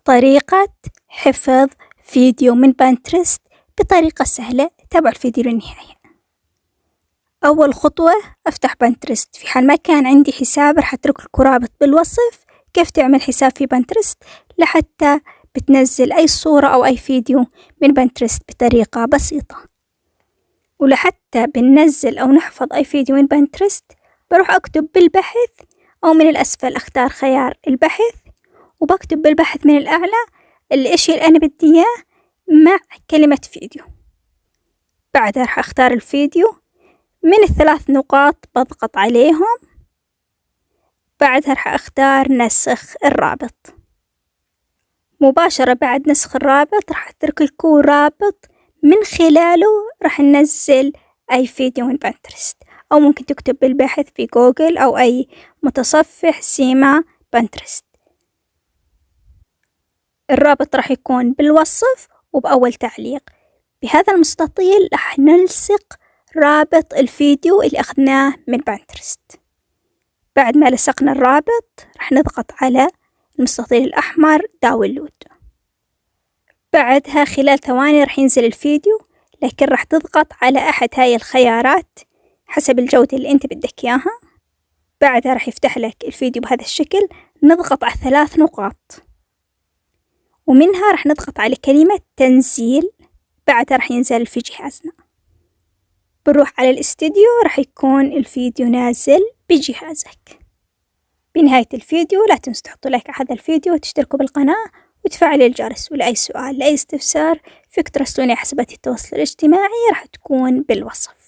طريقة حفظ فيديو من بنترست بطريقة سهلة. تابعوا الفيديو للنهاية. أول خطوة، أفتح بنترست. في حال ما كان عندي حساب راح أترك لكم رابط بالوصف كيف تعمل حساب في بنترست لحتى بتنزل أي صورة أو أي فيديو من بنترست بطريقة بسيطة. ولحتى بننزل أو نحفظ أي فيديو من بنترست بروح أكتب بالبحث أو من الأسفل أختار خيار البحث، وبكتب بالبحث من الأعلى الإشي اللي أنا بدي إياه مع كلمة فيديو. بعدها راح أختار الفيديو من الثلاث نقاط بضغط عليهم. بعدها راح أختار نسخ الرابط. مباشرة بعد نسخ الرابط راح أترك لكم رابط من خلاله راح ننزل أي فيديو من بنترست، أو ممكن تكتب بالبحث في جوجل أو أي متصفح سيما بنترست. الرابط راح يكون بالوصف وبأول تعليق. بهذا المستطيل راح نلصق رابط الفيديو اللي أخذناه من بنترست. بعد ما لصقنا الرابط راح نضغط على المستطيل الأحمر داونلود. بعدها خلال ثواني راح ينزل الفيديو، لكن راح تضغط على أحد هاي الخيارات حسب الجودة اللي أنت بدك إياها. بعدها راح يفتح لك الفيديو بهذا الشكل. نضغط على 3 نقاط ومنها راح نضغط على كلمة تنزيل. بعدها راح ينزل في جهازنا. بنروح على الاستديو راح يكون الفيديو نازل بجهازك. بنهاية الفيديو لا تنسوا تحطوا لايك على هذا الفيديو وتشتركوا بالقناة وتفعلوا الجرس. ولأي سؤال لأي استفسار فيك ترسلوني على حسابات التواصل الاجتماعي راح تكون بالوصف.